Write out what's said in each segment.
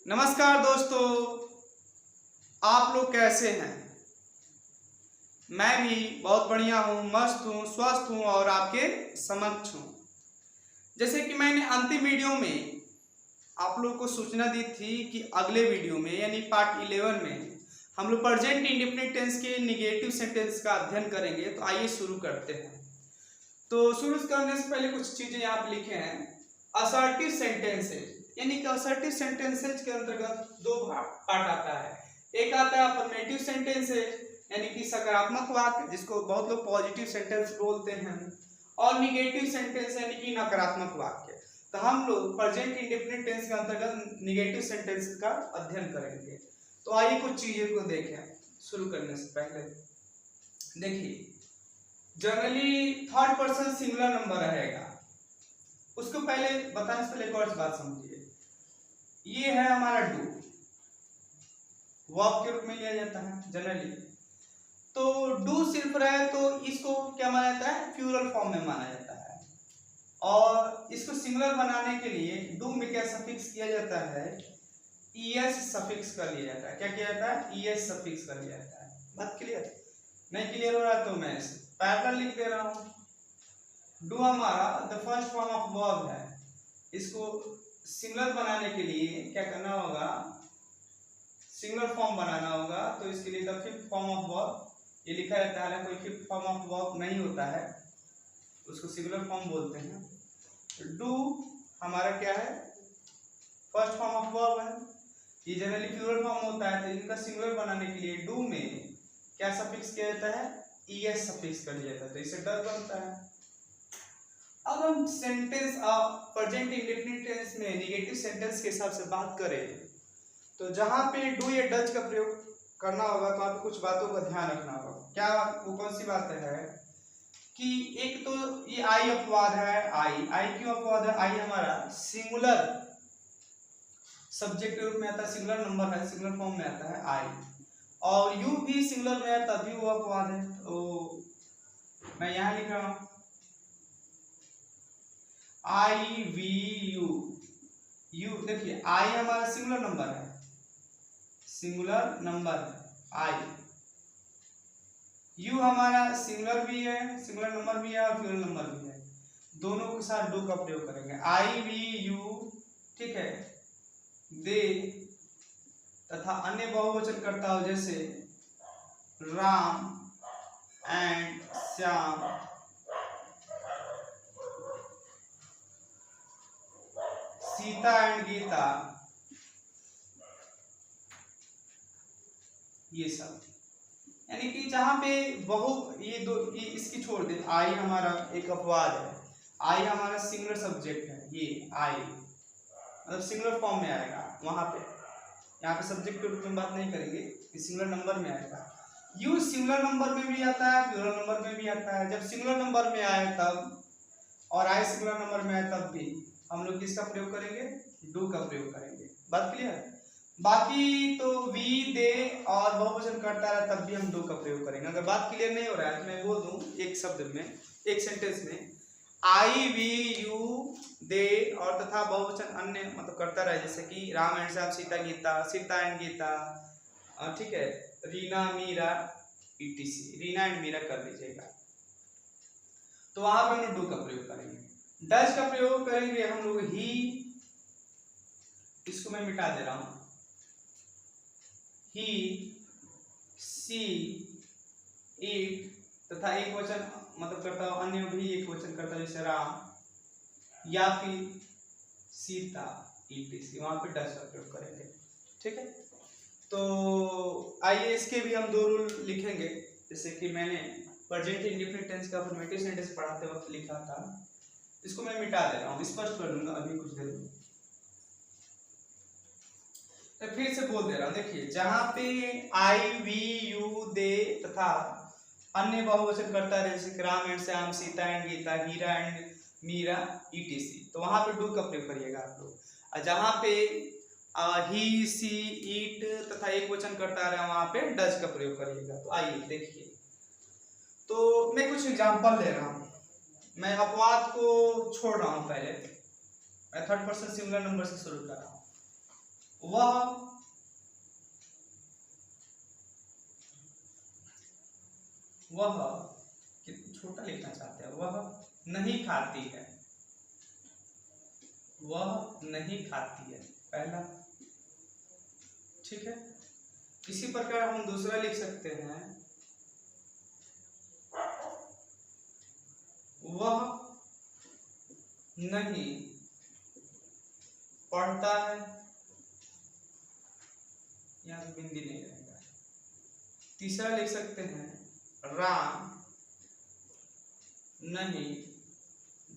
नमस्कार दोस्तों, आप लोग कैसे हैं। मैं भी बहुत बढ़िया हूँ, मस्त हूँ, स्वस्थ हूँ और आपके समक्ष हूँ। जैसे कि मैंने अंतिम वीडियो में आप लोग को सूचना दी थी कि अगले वीडियो में यानी पार्ट 11 में हम लोग प्रेजेंट इंडेफिनिट टेंस के निगेटिव सेंटेंस का अध्ययन करेंगे। तो आइए शुरू करते हैं। तो शुरू करने से पहले कुछ चीजें यहाँ पे लिखे हैं। असर्टिव सेंटेंसेज यानी कि असर्टिव सेंटेंसेज के अंतर्गत दो पार्ट आता है। एक आता है अफर्मेटिव सेंटेंसेज यानी कि सकारात्मक वाक्य, जिसको बहुत लोग पॉजिटिव सेंटेंस बोलते हैं, और निगेटिव सेंटेंस यानी कि नकारात्मक वाक्य। तो हम लोग प्रेजेंट इंडेफिनिट टेंस के अंतर्गत निगेटिव सेंटेंस का अध्ययन करेंगे। तो आइए कुछ चीजों को देखें। शुरू करने से पहले देखिए, generally third person singular number रहेगा। उसको पहले बताने से पहले एक और बात समझिए। ये है हमारा डू, वर्ब के रूप में लिया जाता है जनरली। तो डू सिर्फ रहे तो इसको क्या माना जाता है, प्लूरल फॉर्म में माना जाता है। और इसको सिंगुलर बनाने के लिए डू में क्या सफिक्स किया जाता है, ईएस सफिक्स कर लिया जाता है। क्या किया जाता है, ईएस सफिक्स कर लिया जाता है। बात क्लियर? नहीं क्लियर हो रहा है तो मैं पैरेलल लिख दे रहा हूं। डू हमारा the first form of verb है। इसको सिंगुलर बनाने के लिए क्या करना होगा, सिंगुलर फॉर्म बनाना होगा। तो इसके लिए the fifth form of verb ये लिखा जाता है। कोई फिफ्थ फॉर्म ऑफ वर्ब नहीं होता है, उसको सिंगुलर फॉर्म बोलते हैं। डू हमारा क्या है, फर्स्ट फॉर्म ऑफ वर्ब है। ये जनरली प्लूरल फॉर्म होता है। तो इनका सिंगुलर बनाने के लिए डू में क्या सफिक्स किया जाता है, ईएस सफिक्स कर लिया जाता है। तो इससे डर बनता है। अब हम सेंटेंस प्रेजेंट इंडेफिनिट टेंस में निगेटिव सेंटेंस के हिसाब से बात करें तो जहां पे डू या डज का प्रयोग करना होगा तो आपको कुछ बातों का ध्यान रखना होगा। क्या वो कौन सी बात है कि एक तो ये आई अपवाद है। आई क्यों अपवाद है, आई हमारा सिंगुलर सब्जेक्ट के रूप में आता है, सिंगुलर नंबर है, सिंगुलर फॉर्म में आता है आई। और यू भी सिंगुलर में है तभी वो अपवाद है। तो मैं यहां लिख रहा हूं आई वी यू। यू देखिए, आई हमारा सिंगुलर नंबर है, सिंगुलर नंबर है आई। यू हमारा सिंगुलर भी है, सिंगुलर नंबर भी है और प्लूरल नंबर भी है। दोनों के साथ डू का प्रयोग करेंगे। आई वी यू, ठीक है। दे तथा अन्य बहुवचन करता हो जैसे राम एंड श्याम, सीता एंड गीता, ये सब। यानी कि जहां पे ये दो, ये इसकी छोड़ दे। आई हमारा एक अपवाद है, आई हमारा सिंगुलर सब्जेक्ट है। ये आई मतलब सिंगुलर फॉर्म में आएगा वहां पे। यहाँ पे सब्जेक्ट के रूप में बात नहीं करेंगे, ये सिंगुलर नंबर में आएगा। यू सिंगुलर नंबर में भी आता है, प्लूरल नंबर में भी आता है। जब सिंगुलर नंबर में आए तब, और आई सिंगुलर नंबर में आए तब भी हम लोग किसका प्रयोग करेंगे, डू का प्रयोग करेंगे। बात क्लियर? बाकी तो वी दे और बहुवचन करता है तब भी हम डू का प्रयोग करेंगे। अगर बात क्लियर नहीं हो रहा है तो मैं बोल दूं एक शब्द में, एक सेंटेंस में, आई वी यू दे और तथा बहुवचन अन्य मतलब करता रहे, जैसे कि राम एंड श्याम, सीता गीता, सीता एंड गीता, ठीक है, रीना मीरा ईटीसी, रीना एंड मीरा कर लीजिएगा। तो वहां पर हम डू का प्रयोग करेंगे। डज का प्रयोग करेंगे हम लोग ही, इसको मैं मिटा दे रहा हूं, ही, सी, इट तथा एक वचन मतलब करता हो अन्य भी एक वचन करता है जैसे राम या फिर सीता ईटीसी, वहां पे डज का प्रयोग करेंगे। ठीक है, तो आइए इसके भी हम दो रूल लिखेंगे। जैसे कि मैंने प्रेजेंट इंडेफिनिट टेंस का अफर्मेटिव सेंटेंस पढ़ाते वक्त लिखा था, इसको मैं मिटा दे रहा हूं, स्पष्ट कर दूंगा अभी कुछ देर में। तो फिर से बोल दे रहा हूं, देखिए जहां पे आई वी यू दे तथा अन्य बहुवचन करता है जैसे Ram and Shyam, Sita and Gita, Hira and Meera etc, तो वहां पे डू का प्रयोग करिएगा आप लोग। और जहां पे ही, सी, ईट तथा एक वचन करता है वहां पे डज का प्रयोग करिएगा। तो आइए देखिए, तो मैं कुछ एग्जांपल ले रहा हूं। मैं अपवाद को छोड़ रहा हूं, पहले मैं थर्ड पर्सन सिंगुलर नंबर से शुरू कर रहा हूं। वह छोटा लिखना चाहते हैं, वह नहीं खाती है, वह नहीं खाती है, पहला। ठीक है, इसी प्रकार हम दूसरा लिख सकते हैं, वह नहीं पढ़ता है, यहाँ बिंदी नहीं रहेगा। तीसरा लिख सकते हैं, राम नहीं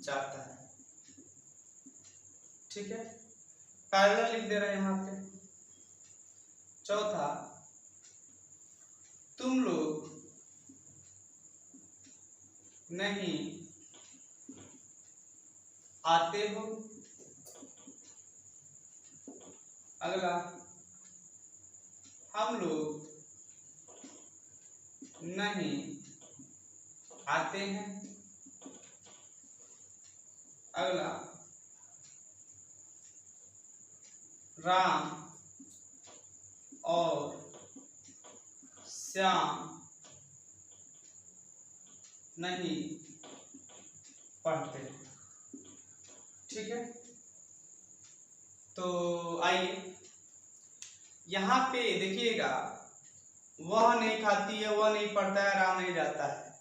जाता है। ठीक है, पैरेलल लिख दे रहे हैं यहाँ पे। चौथा, तुम लोग नहीं आते हो। अगला, हम लोग नहीं आते हैं। अगला, राम और श्याम नहीं पढ़ते। ठीक है, तो आइए यहाँ पे देखिएगा, वह नहीं खाती है, वह नहीं पढ़ता है, राम नहीं जाता है।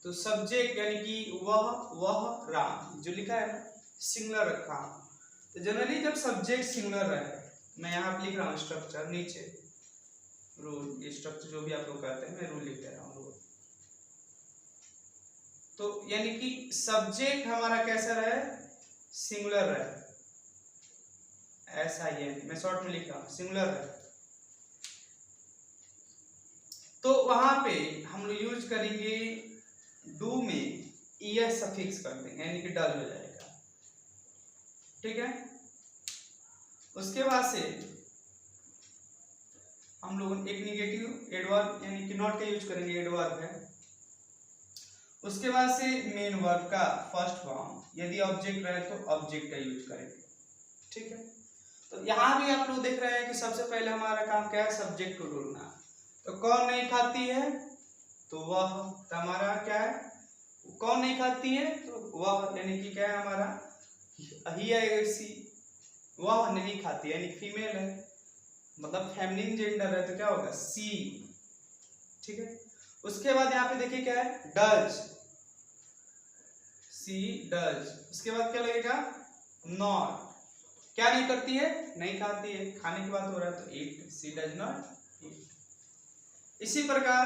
तो सब्जेक्ट यानी कि वह राम जो लिखा है ना, सिंगुलर रखा। तो जनरली जब सब्जेक्ट सिंगुलर रहे, मैं यहाँ पे लिख रहा हूँ स्ट्रक्चर, नीचे रूल, ये स्ट्रक्चर जो भी आप लोग कहते हैं, मैं रूल लिख दे रहा हूँ, रूल। तो यानी कि सब्जेक्ट हमारा कैसा रहे, सिंगुलर रहे, SIN, मैं शॉर्ट में लिख रहा हूँ, सिंगुलर रहे। तो वहां पे हम लोग यूज करेंगे डू में ES सफिक्स कर देंगे, यानी कि डल हो जाएगा। ठीक है, उसके बाद से हम लोग एक निगेटिव एडवर्ब यानी कि नॉट का यूज करेंगे, एडवर्ब है। उसके बाद से मेन वर्ब का फर्स्ट फॉर्म, यदि ऑब्जेक्ट रहे तो ऑब्जेक्ट का यूज करेंगे। ठीक है, तो यहाँ भी आप लोग देख रहे हैं कि सबसे पहले हमारा काम क्या है, सब्जेक्ट को ढूंढना। तो कौन नहीं खाती है, तो वह, तो हमारा क्या है, कौन नहीं खाती है, तो वह, यानी कि क्या है हमारा, ही है, सी, वह नहीं खाती यानी फीमेल है, मतलब फेमिनिन जेंडर है, तो क्या होगा, सी। ठीक है, उसके बाद यहाँ पे देखिए क्या है, डज, सी डज। उसके बाद क्या लगेगा, नॉट, क्या नहीं करती है, नहीं खाती है, खाने की बात हो रहा है तो ईट, सी डज नॉट ईट। इसी प्रकार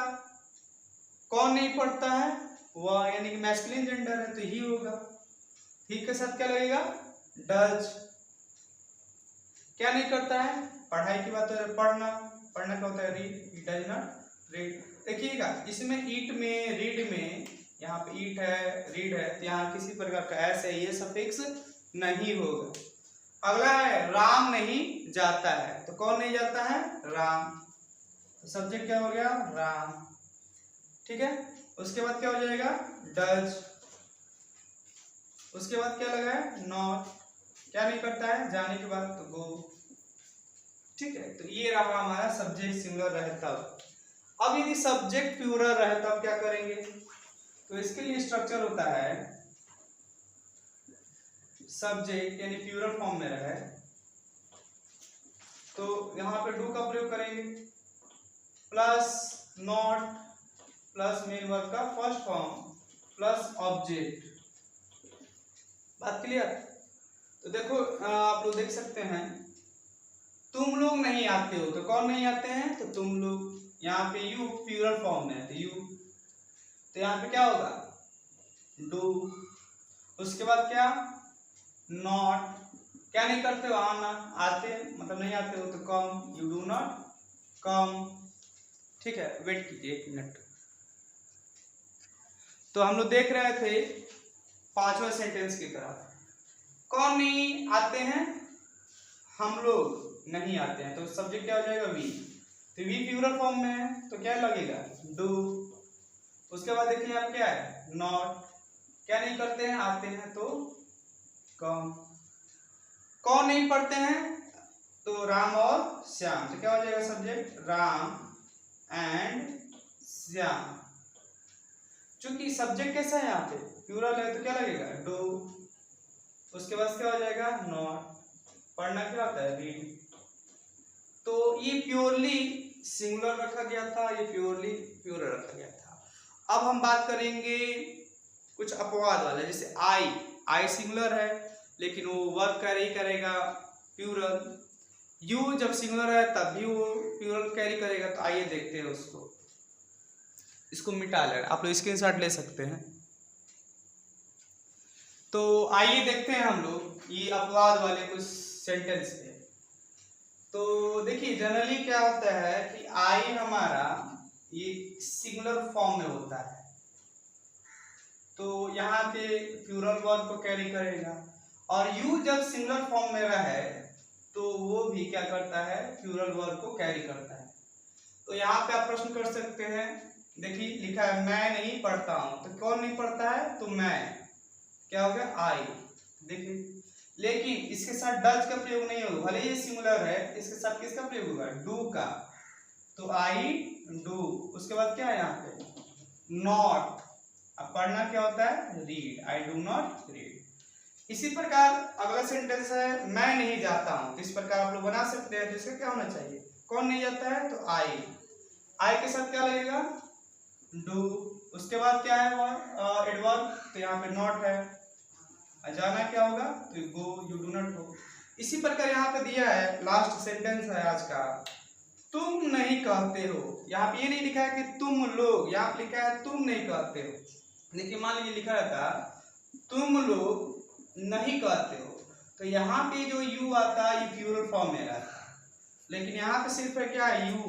कौन नहीं पढ़ता है, वह, यानी कि मैस्कुलिन जेंडर है तो ही होगा, ही के साथ क्या लगेगा, डज। क्या नहीं करता है, पढ़ाई की बात हो रही है, पढ़ना, पढ़ना क्या होता है, read, he does not read. देखिएगा इसमें ईट में, रीड में, यहाँ पे ईट है, रीड है, तो यहाँ किसी प्रकार का ऐसे ये सफिक्स नहीं होगा। अगला है, राम नहीं जाता है, तो कौन नहीं जाता है, राम, तो सब्जेक्ट क्या हो गया, राम। ठीक है, उसके बाद क्या हो जाएगा, डज। उसके बाद क्या लगा है, नॉट, क्या नहीं करता है, जाने के बाद तो गो। ठीक है, तो ये रहा हमारा सब्जेक्ट सिंगुलर रहे तब। अब यदि सब्जेक्ट प्लूरल रहे तब क्या करेंगे, तो इसके लिए स्ट्रक्चर होता है, सब्जेक्ट यानी प्लूरल फॉर्म में रहे तो यहां पे डू का प्रयोग करेंगे, plus not plus main verb का फर्स्ट फॉर्म प्लस ऑब्जेक्ट। बात क्लियर। तो देखो आप लोग देख सकते हैं, तुम लोग नहीं आते हो, तो कौन नहीं आते हैं, तो तुम लोग। यहाँ पे यू प्लूरल फॉर्म में है तो यू, तो यहाँ पे क्या होगा, डू। उसके बाद क्या, नॉट, क्या नहीं करते हो, आना, आते मतलब नहीं आते हो तो कम, यू डू नॉट कम। ठीक है, वेट कीजिए 1 मिनट। तो हम लोग देख रहे थे 5वां सेंटेंस की तरफ, कौन नहीं आते हैं, हम लोग नहीं आते हैं, तो सब्जेक्ट क्या हो जाएगा, वी। तो वी प्लूरल फॉर्म में है तो क्या लगेगा, डू। उसके बाद देखिए आप क्या है, नॉट, क्या नहीं करते हैं, आते हैं तो कम। कौन नहीं पढ़ते हैं, तो राम और श्याम, तो क्या हो जाएगा सब्जेक्ट, राम एंड श्याम। चूंकि सब्जेक्ट कैसा है यहाँ पे प्लूरल है तो क्या लगेगा, डू। उसके बाद क्या हो जाएगा, नॉट। पढ़ना क्या होता है, रीड। तो ये प्योरली सिंगुलर रखा गया था, ये प्योरली प्लूरल रखा गया था। अब हम बात करेंगे कुछ अपवाद वाले, जैसे आई सिंगुलर है लेकिन वो वर्ब कैरी करेगा प्लूरल। यू जब सिंगुलर है तब भी वो प्लूरल कैरी करेगा। तो आइए देखते हैं उसको, इसको मिटा ले, आप लोग स्क्रीनशॉट ले सकते हैं। तो आइए देखते हैं हम लोग ये अपवाद वाले कुछ सेंटेंस पे। तो देखिए जनरली क्या होता है कि आई हमारा ये सिंगुलर फॉर्म में होता है, तो यहाँ पे प्लूरल वर्ब को कैरी करेगा। और यू जब सिंगुलर फॉर्म में रहे तो वो भी क्या करता है, प्लूरल वर्ब को कैरी करता है। तो यहाँ पे आप प्रश्न कर सकते हैं, देखिए लिखा है मैं नहीं पढ़ता हूँ, तो कौन नहीं पढ़ता है, तो मैं, क्या हो गया, आई। देखिए लेकिन इसके साथ डज का प्रयोग नहीं होगा, भले ये सिंगुलर है, इसके साथ किसका प्रयोग होगा, डू का। तो आई डू। उसके बाद क्या है यहाँ पे, नॉट। अब पढ़ना क्या होता है, read, I do not read. इसी प्रकार अगला सेंटेंस है मैं नहीं जाता हूं, तो इस प्रकार आप लोग बना सकते हैं। तो इसका क्या होना चाहिए, कौन नहीं जाता है, तो आई के साथ क्या लगेगा, डू। उसके बाद क्या है, एडवर्ब, तो यहाँ पे नॉट है। जाना क्या होगा, तो गो, यू डू नॉट गो। इसी प्रकार यहाँ पे दिया है, लास्ट सेंटेंस है आज का, तुम नहीं कहते हो। यहाँ पे ये नहीं लिखा है कि तुम लोग, यहाँ पे लिखा है तुम नहीं कहते हो। देखिए मान लीजिए लिखा रहता तुम लोग नहीं कहते हो, तो यहाँ पे जो यू आता है ये प्लूरल फॉर्म में रहता है, लेकिन यहाँ पे सिर्फ है क्या, यू,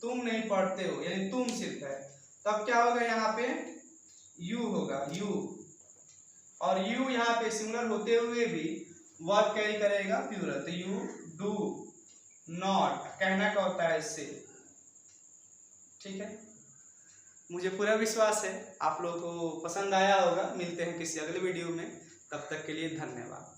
तुम नहीं पढ़ते हो, यानी तुम सिर्फ है। तब क्या होगा, यहाँ पे यू होगा, यू। और यू यहाँ पे सिंगुलर होते हुए भी वर्ब कैरी करेगा प्लूरल, तो यू डू नॉट। कहना क्या होता है इससे, ठीक है। मुझे पूरा विश्वास है आप लोगों को पसंद आया होगा। मिलते हैं किसी अगले वीडियो में, तब तक के लिए धन्यवाद।